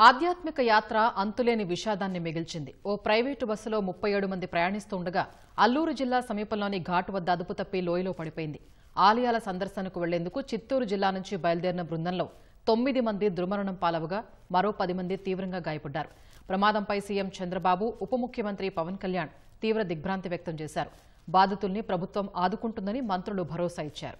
ఆధ్యాత్మిక యాత్ర అంతులేని విషాదాన్ని మిగిల్చింది. ఓ ప్రైవేటు బస్సులో 37 మంది ప్రయాణిస్తుండగా అల్లూరు జిల్లా సమీపంలోని ఘాట్ వద్ద అదుపు తప్పి లోయలో పడిపోయింది. ఆలయాల సందర్శనకు వెళ్లేందుకు చిత్తూరు జిల్లా నుంచి బయలుదేరిన బృందంలో 9 మంది దుర్మరణం పాలవగా మరో 10 మంది తీవ్రంగా గాయపడ్డారు. ప్రమాదంపై సీఎం చంద్రబాబు, ఉప ముఖ్యమంత్రి పవన్ కళ్యాణ్ తీవ్ర దిగ్భ్రాంతి వ్యక్తం చేశారు. బాధితుల్ని ప్రభుత్వం ఆదుకుంటుందని మంత్రులు భరోసా ఇచ్చారు.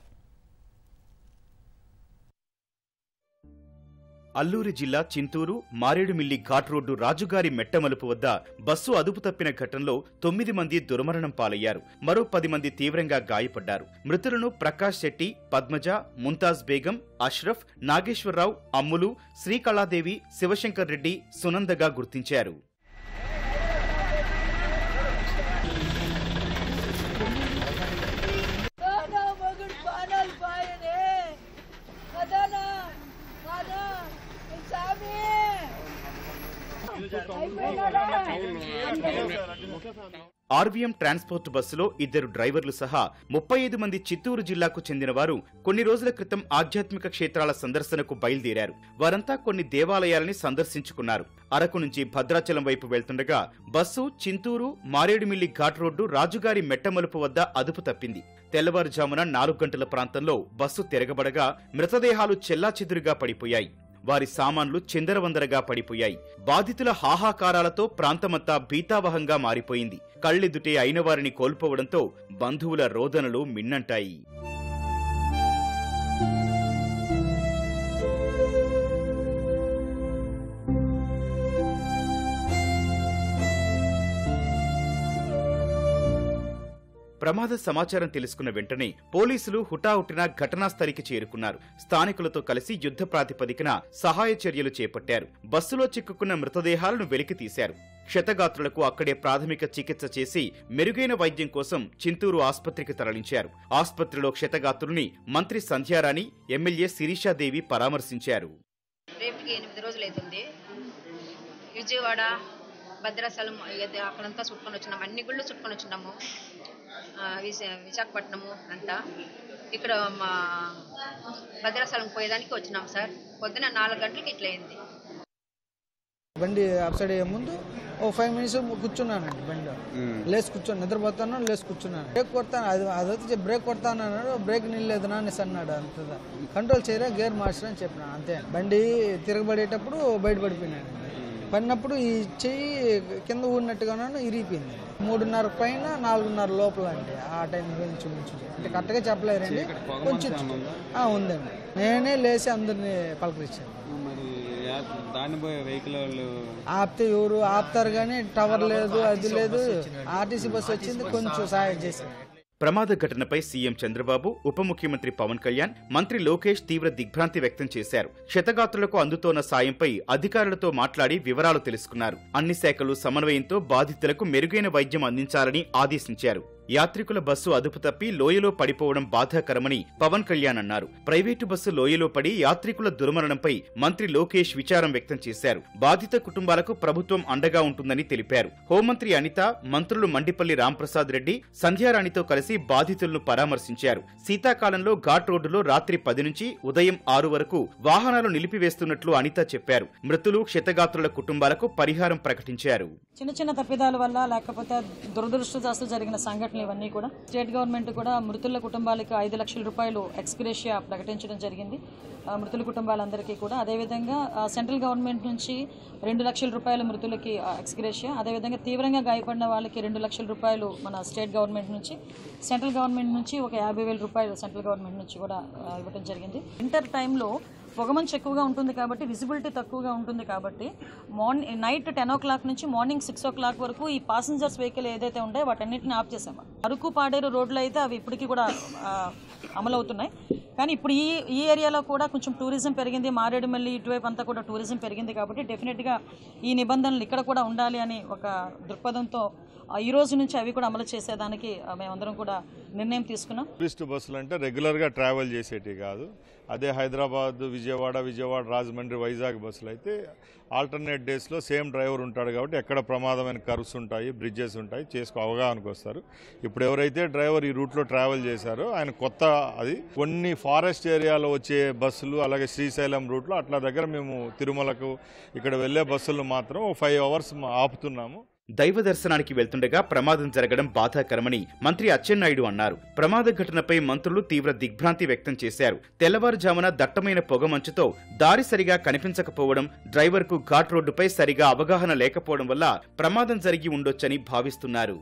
అల్లూరు జిల్లా చింతూరు మారేడుమిల్లి ఘాట్ రోడ్డు రాజుగారి మెట్టమలుపు వద్ద బస్సు అదుపు తప్పిన ఘటనలో 9 మంది దుర్మరణం పాలయ్యారు. మరో 10 మంది తీవ్రంగా గాయపడ్డారు. మృతులను ప్రకాష్ శెట్టి, పద్మజ, ముంతాజ్ బేగం, అష్రఫ్, నాగేశ్వరరావు, అమ్ములు, శ్రీకళాదేవి, శివశంకర్ రెడ్డి, సునందగా గుర్తించారు. ఆర్వీఎం ట్రాన్స్పోర్ట్ బస్సులో 2 డ్రైవర్లు సహా 35 మంది చిత్తూరు జిల్లాకు చెందిన వారు కొన్ని రోజుల క్రితం ఆధ్యాత్మిక క్షేత్రాల సందర్శనకు బయలుదేరారు. వారంతా కొన్ని దేవాలయాలని సందర్శించుకున్నారు. అరకు నుంచి భద్రాచలం వైపు వెళ్తుండగా బస్సు చింతూరు మారేడుమిల్లి ఘాట్ రోడ్డు రాజుగారి మెట్టమలుపు వద్ద అదుపు తప్పింది. తెల్లవారుజామున 4 గంటల ప్రాంతంలో బస్సు తిరగబడగా మృతదేహాలు చెల్లాచెదురుగా పడిపోయాయి. వారి సామాన్లు చిందరవందరగా పడిపోయాయి. బాధితుల హాహాకారాలతో ప్రాంతమంతా భీతావహంగా మారిపోయింది. కళ్ళెదుటే అయిన వారిని కోల్పోవడంతో బంధువుల రోదనలు మిన్నంటాయి. ప్రమాద సమాచారం తెలుసుకున్న వెంటనే పోలీసులు హుటాహుటిన ఘటనా స్థలికి చేరుకున్నారు. స్థానికులతో కలిసి యుద్ధ ప్రాతిపదికన సహాయ చర్యలు చేపట్టారు. బస్సులో చిక్కుకున్న మృతదేహాలను వెలికి తీశారు. క్షతగాత్రులకు అక్కడే ప్రాథమిక చికిత్స చేసి మెరుగైన వైద్యం కోసం చింతూరు ఆస్పత్రికి తరలించారు. ఆస్పత్రిలో క్షతగాత్రుల్ని మంత్రి సంధ్యారాణి, ఎమ్మెల్యే శిరీషాదేవి పరామర్శించారు. విజయవాడ, భద్రాచలం అక్కడంతా చుట్టుకొని వచ్చినాము. అన్ని గుళ్ళు చుట్టుకొని వచ్చినాము. విశాఖపట్నము అంతా ఇక్కడ మా భద్రాచలం పోయేదానికి వచ్చినాం సార్. పొద్దున 4 గంటలకి ఇట్లా అయింది. బండి అప్సైడ్ అయ్యే ముందు ఓ 5 మినిట్స్ కూర్చున్నానండి. బండి లేచి కూర్చొని నిద్రపోతాను, లేచి కూర్చున్నాను. బ్రేక్ కొడతాను, అది బ్రేక్ కొడతాను అన్నాడు. బ్రేక్ నిల్లేదు నానేసి అన్నాడు. అంతదా కంట్రోల్ చేయరా, గేర్ మార్చరా అని చెప్పిన. అంతే బండి తిరగబడేటప్పుడు బయటపడిపోయినాను. పడినప్పుడు ఈ చెయ్యి కింద ఊడినట్టుగాను ఇరిగిపోయింది. 3:30 పైన 4:30 లోపల అండి. ఆ టైం గురించి అంటే కరెక్ట్గా చెప్పలేరండి. కొంచెం ఉందండి. నేనే లేచి అందరినీ పలకరించాను. ఆపితే ఎవరు ఆపుతారు కానీ టవర్ లేదు, అది లేదు. ఆర్టీసీ బస్సు వచ్చింది, కొంచెం సహాయం చేశారు. ప్రమాద ఘటనపై సీఎం చంద్రబాబు, ఉప ముఖ్యమంత్రి పవన్ కళ్యాణ్, మంత్రి లోకేష్ తీవ్ర దిగ్భ్రాంతి వ్యక్తం చేశారు. క్షతగాత్రులకు అందుతోన్న సాయంపై అధికారులతో మాట్లాడి వివరాలు తెలుసుకున్నారు. అన్ని శాఖలు సమన్వయంతో బాధితులకు మెరుగైన వైద్యం అందించాలని ఆదేశించారు. యాత్రికుల బస్సు అదుపు తప్పి లోయలో పడిపోవడం బాధాకరమని పవన్ కళ్యాణ్ అన్నారు. ప్రైవేటు బస్సు లోయలో పడి యాత్రికుల దుర్మరణంపై మంత్రి లోకేష్ విచారం వ్యక్తం చేశారు. బాధిత కుటుంబాలకు ప్రభుత్వం అండగా ఉంటుందని తెలిపారు. హోంమంత్రి అనిత, మంత్రులు మండిపల్లి రాంప్రసాద్ రెడ్డి, సంధ్యారాణితో కలిసి బాధితులను పరామర్శించారు. శీతాకాలంలో ఘాట్ రోడ్డులో రాత్రి 10 నుంచి ఉదయం 6 వరకు వాహనాలు నిలిపివేస్తున్నట్లు అనిత చెప్పారు. మృతులు, క్షతగాత్రుల కుటుంబాలకు పరిహారం ప్రకటించారు. చిన్న తప్పిదాల వల్ల లేకపోతే దురదృష్టవశాత్తు జరిగిన సంఘటన ఇవన్నీ కూడా స్టేట్ గవర్నమెంట్ కూడా మృతుల కుటుంబాలకు 5 లక్షల రూపాయలు ఎక్స్గ్రేషియా ప్రకటించడం జరిగింది. మృతుల కుటుంబాలందరికీ కూడా. అదేవిధంగా సెంట్రల్ గవర్నమెంట్ నుంచి 2 లక్షల రూపాయలు మృతులకి ఎక్స్గ్రేషియా. అదేవిధంగా తీవ్రంగా గాయపడిన వాళ్ళకి 2 లక్షల రూపాయలు మన స్టేట్ గవర్నమెంట్ నుంచి, సెంట్రల్ గవర్నమెంట్ నుంచి ఒక 50,000 రూపాయలు సెంట్రల్ గవర్నమెంట్ నుంచి కూడా ఇవ్వడం జరిగింది. వింటర్ టైంలో పొగమంచు ఎక్కువగా ఉంటుంది కాబట్టి విజిబిలిటీ తక్కువగా ఉంటుంది కాబట్టి నైట్ 10 o'clock నుంచి మార్నింగ్ 6 o'clock వరకు ఈ పాసెంజర్స్ వెహికల్ ఏదైతే ఉంటాయో వాటన్నిటిని ఆఫ్ చేసాము. అరకు పాడేరు రోడ్లు అయితే అవి ఇప్పటికీ కూడా అమలవుతున్నాయి. కానీ ఇప్పుడు ఈ ఏరియాలో కూడా కొంచెం టూరిజం పెరిగింది. మారేడుమల్లి ఇటువైపు అంతా కూడా టూరిజం పెరిగింది కాబట్టి డెఫినెట్గా ఈ నిబంధనలు ఇక్కడ కూడా ఉండాలి అని ఒక దృక్పథంతో ఈ రోజు నుంచి అవి కూడా అమలు చేసేదానికి మేమందరం కూడా నిర్ణయం తీసుకున్నాం. టూరిస్ట్ బస్సులు అంటే రెగ్యులర్గా ట్రావెల్ చేసేటి కాదు. అదే హైదరాబాద్, విజయవాడ రాజమండ్రి, వైజాగ్ బస్సులు అయితే ఆల్టర్నేట్ డేస్లో సేమ్ డ్రైవర్ ఉంటాడు కాబట్టి ఎక్కడ ప్రమాదమైన కర్వ్స్ ఉంటాయి, బ్రిడ్జెస్ ఉంటాయి, అవగాహనకు వస్తారు. ఇప్పుడు ఎవరైతే డ్రైవర్ ఈ రూట్లో ట్రావెల్ చేశారో ఆయన కొత్త అది కొన్ని ఫారెస్ట్ ఏరియాలో వచ్చే బస్సులు అలాగే శ్రీశైలం రూట్లో అట్లా దగ్గర మేము తిరుమలకు ఇక్కడ వెళ్ళే బస్సులు మాత్రం 5 అవర్స్ ఆపుతున్నాము. దైవ దర్శనానికి వెళ్తుండగా ప్రమాదం జరగడం బాధాకరమని మంత్రి అచ్చెన్నాయుడు అన్నారు. ప్రమాద ఘటనపై మంత్రులు తీవ్ర దిగ్భ్రాంతి వ్యక్తం చేశారు. తెల్లవారుజామున దట్టమైన పొగమంచుతో దారి సరిగా కనిపించకపోవడం, డ్రైవర్కు ఘాట్ రోడ్డుపై సరిగా అవగాహన లేకపోవడం వల్ల ప్రమాదం జరిగి ఉండొచ్చని భావిస్తున్నారు.